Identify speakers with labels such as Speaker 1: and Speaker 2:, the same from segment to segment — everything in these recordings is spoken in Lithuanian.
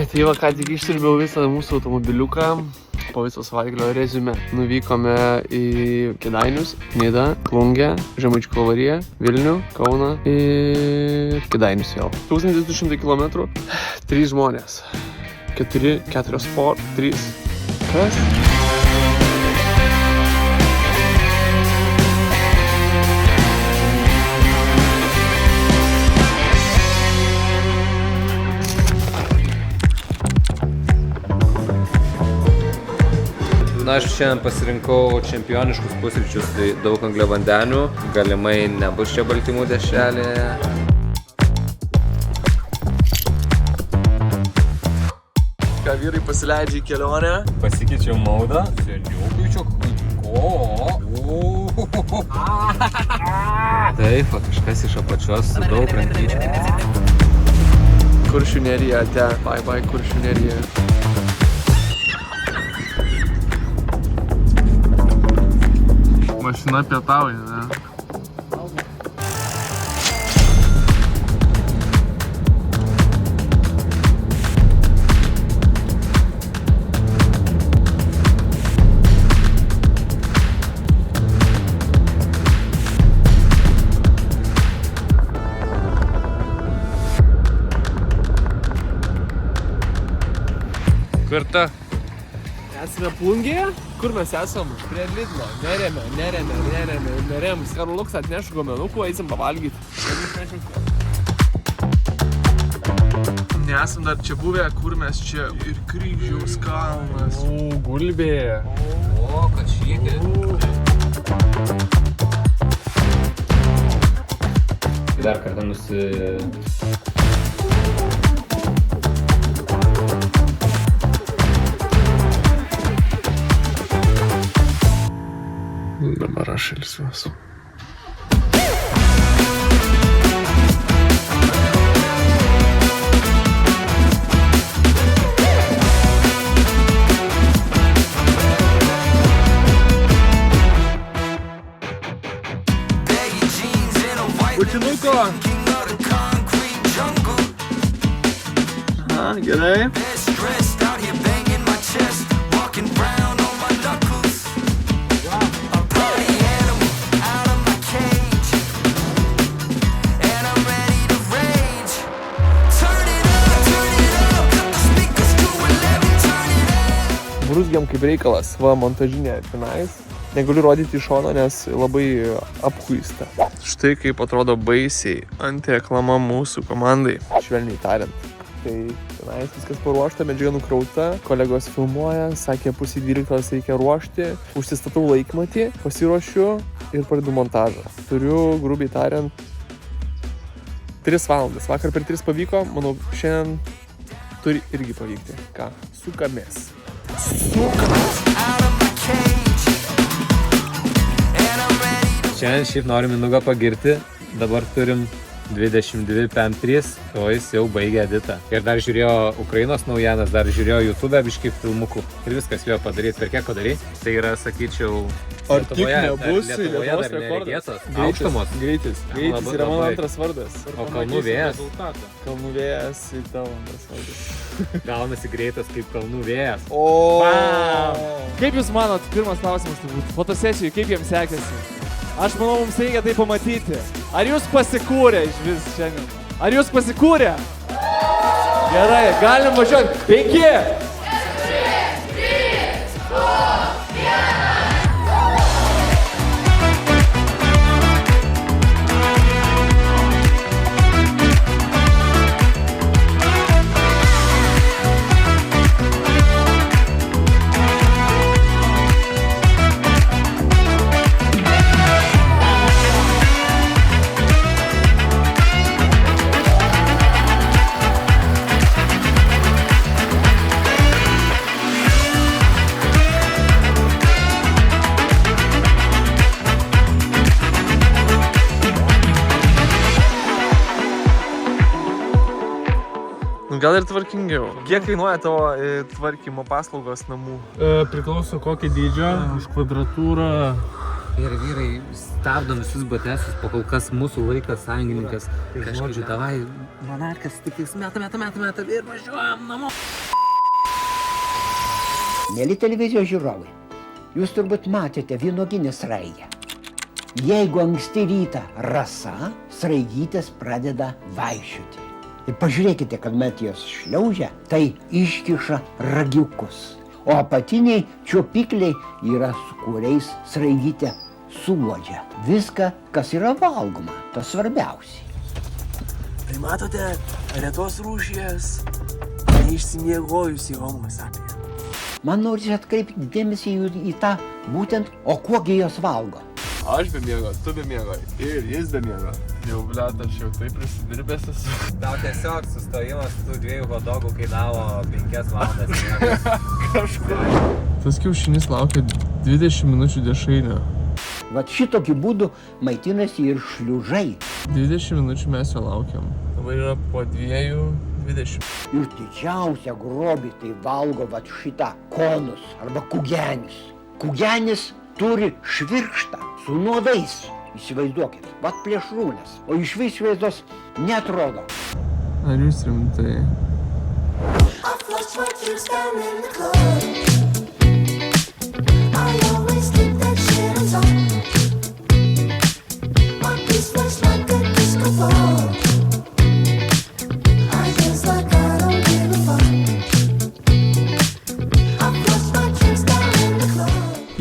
Speaker 1: Tai va, ką tik išsiurbiau visą mūsų automobiliuką. Po viso savaitgalio reziumė. Nuvykome į Kėdainius, Nidą, Plungę, Žemaičių Kalvariją, Vilnių, Kauną ir Kėdainius vėl. 1200 km, 3 žmonės. 4 sport, 3. Kas?
Speaker 2: Na, aš šiandien pasirinkau čempioniškus pusryčius, tai daug angliavandenių, galimai nebus čia baltymų dešrelėje.
Speaker 1: Ką vyrai pasileidžia į kelionę?
Speaker 2: Pasikeičiau maudą. Seniau keičiau Taip, kažkas iš apačios su daug rankyčių.
Speaker 1: Kuršių nerija, bye Kuršių nerija. Mašina pietauja, ne? Karta. Esame Plungėje? Kur mes esam? Prie Lidlo. Nerem. Skarluks atnešu gomenukų, eisim pavalgyti. Nesam dar čia buvę, kur mes čia ir Kryžiaus kalnas. Gulbė.
Speaker 2: Kačykė. Dar kartą
Speaker 1: Dabar aš ilsiuosi. Pučinuko! Aha, gerai. Bruzgiam kaip reikalas, va, montažinė tenais. Negaliu rodyti iš šono, nes labai aphuista. Štai kaip atrodo baisiai antireklama mūsų komandai, švelniai tariant. Tai tenais viskas paruošta, medžiaga nukrauta, kolegos filmuoja, sakė pusė 12 reikia ruošti, užsistatau laikmatį, pasiruošiu ir pradedu montažą. Turiu, grubiai tariant, 3 valandas. Vakar per 3 pavyko, manau, šiandien turi irgi pavykti. Ką? Sukamės.
Speaker 2: Šiandien šiaip norim Minugą pagirti, dabar turim 22 PM3, o jis jau baigė editą. Ir dar žiūrėjo Ukrainos naujienas, dar žiūrėjo YouTube biškį filmukų. Ir viskas jo padaryti. Per kiek padaryti? Tai yra, sakyčiau,
Speaker 1: ar tik nebus Lietuvos rekordas? Greitis yra mano antras vardas.
Speaker 2: O Kalnų vėjas?
Speaker 1: Kalnų vėjas į tavo antras vardas.
Speaker 2: Gaunasi greitas kaip Kalnų vėjas.
Speaker 3: Kaip jūs manot, pirmas klausimas turbūt, fotosesijų, kaip jiems sekėsi? Aš manau, mums reikia tai pamatyti. Ar jūs pasikūrė iš vis šiandien? Ar jūs pasikūrė? Gerai, galim važiuoti. 5! 4, 3, 2, 1.
Speaker 1: Gal ir tvarkingiau. Kiek kainuoja tavo tvarkymo paslaugos namų?
Speaker 4: Priklauso kokį dydžio, už kvadratūrą
Speaker 2: Ir vyrai stabdo visus BTS, po kol kas mūsų laikas, sąjungininkas. Žodžiu, davai, monarkas, tik meta ir važiuojam namo.
Speaker 4: Mėly televizijos žiūrovai, jūs turbūt matėte vynuoginę sraigę. Jeigu anksti rytą rasa, sraigytės pradeda vaikščioti. Ir pažiūrėkite, kad met jos šliaužia, tai iškiša ragiukus. O apatiniai čiuopikliai yra, su kuriais sraigytė suuodžia. Viską, kas yra valgoma, tas svarbiausiai.
Speaker 1: Tai matote, retos rūšies, neišsimiegojusi homo sapiens.
Speaker 4: Man norisi atkreipti dėmesį į tą būtent, o kuogi jos valgo.
Speaker 1: Aš be miego, tu be miego ir jis be miego. Jau, blet, aš jau taip prisidirbęs esu.
Speaker 2: Tau tiesiog sustojimas tų 2 hotdogų kainavo 5 valandas miegas.
Speaker 1: Kažkur. Tas kiaušinis laukia 20 minučių dešrainio.
Speaker 4: Vat šitokiu būdu maitinasi ir šliužai.
Speaker 1: 20 minučių mes jo laukiam. Dabar yra po 2:20.
Speaker 4: Ir didžiausia grobį tai valgo vat šitą konus arba kugenis. Kugenis turi švirkštą su nuodais. Įsivaizduokit, vat plėšrūnės, o iš išvaizdos netrodo.
Speaker 1: Ar jūs rimtai?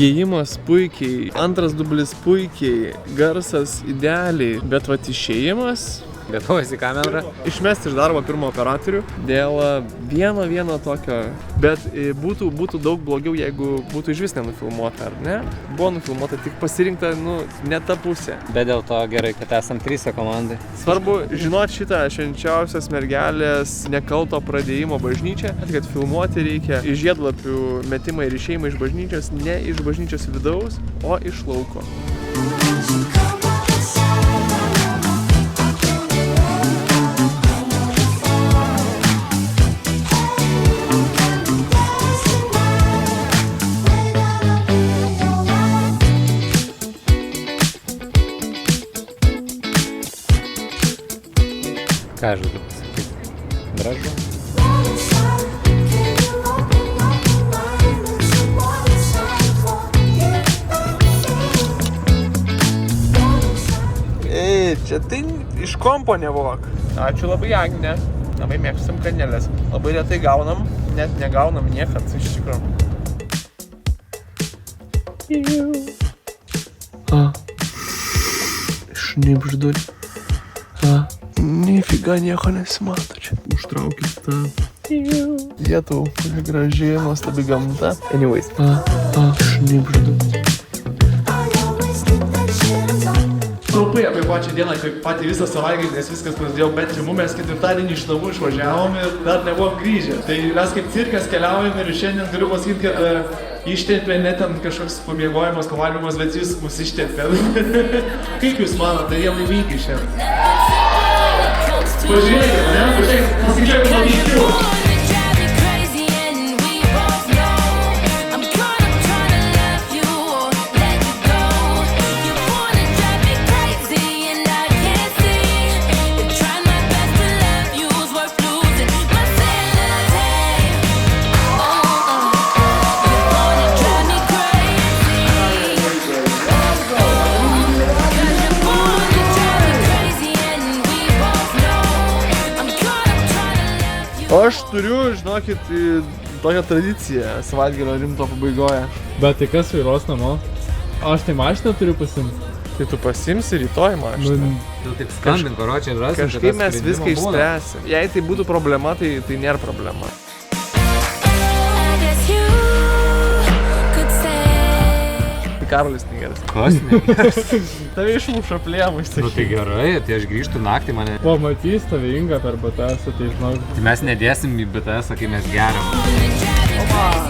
Speaker 1: Įėjimas puikiai, antras dublis puikiai, garsas idealiai, bet vat išėjimas...
Speaker 2: Lietuvos į kamerą.
Speaker 1: Išmesti iš darbo pirmo operatorių dėl vieno tokio, bet būtų daug blogiau, jeigu būtų iš vis nenufilmuota, ar ne? Buvo nufilmuota, tik pasirinkta, ne ta pusė.
Speaker 2: Bet dėl to gerai, kad esam 3 komandai.
Speaker 1: Svarbu žinot šitą švenčiausios mergelės nekalto pradėjimo bažnyčią, kad filmuoti reikia iš žiedlapių metimą ir išėjimą iš bažnyčios, ne iš bažnyčios vidaus, o iš lauko.
Speaker 2: Ką aš galiu pasakyti? Gražu.
Speaker 1: Čia tai iš kompo nevok. Ačiū labai, Agne. Labai mėgstam kanelės. Labai retai gaunam, net negaunam niekad iš tikrųjų. Šnipžduri. Nifiga nieko nesimato čia. Užtraukit tą. Lietuvą, kuri graži, nuostabi gamta. Anyways. Šnipždu. Trumpai apie pačią dieną, kaip patį visą savaitgalį, nes viskas prasidėjo bentrimu, mes ketvirtadienį iš namų išvažiavom ir dar nebuvom grįžę. Tai mes kaip cirkas keliaujam ir šiandien galiu pasakyti, kad ištempė ne ten kažkoks pamiegojimas, pavalgymas, bet jis mus ištempė. Kaip jūs manote, jie laimingi šiandien? Pažiūrėkit, ne? Pažiūrėkit, paskaičiuokit laimingių. Aš turiu, žinokit, tokią tradiciją savaitgalio rimto pabaigoje.
Speaker 3: Bet tai kas vairuos namo? Aš tai mašiną turiu pasimti.
Speaker 1: Tai tu pasimsi rytoj mašiną.
Speaker 2: Tu taip skambink, karočiai, ir rasim.
Speaker 1: Kažkaip mes viską išspręsim. Jei tai būtų problema, tai nėra problema. Karolis negeras.
Speaker 2: Kas negeras?
Speaker 1: Tave išmuša plėmai,
Speaker 2: Nu tai gerai, tai aš grįžtu naktį mane.
Speaker 3: Pamatys tave Inga per BTS, tai žinau.
Speaker 2: Tai mes nedėsim į BTS, kai mes geriam.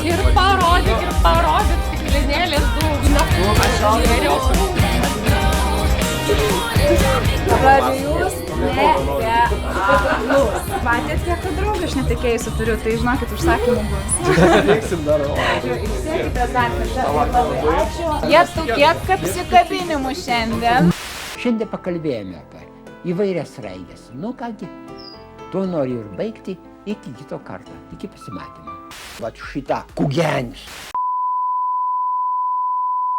Speaker 5: Ir parodyk, stiklinėlės daug. Aš geriau. Dabar jūs
Speaker 6: eurų. Matėt, kiek tų draugų aš netikėjusiu turiu, tai žinokit, užsakymų bus.
Speaker 1: Veiksim dar.
Speaker 6: Sėkite dar kartą. Ačiū. Jie tokie apsikabinimų šiandien.
Speaker 4: Šiandien pakalbėjome apie įvairias sraiges. Nu kągi, tuo noriu ir baigti. Iki kito karto. Iki pasimatymo. Vat šitą kugenis.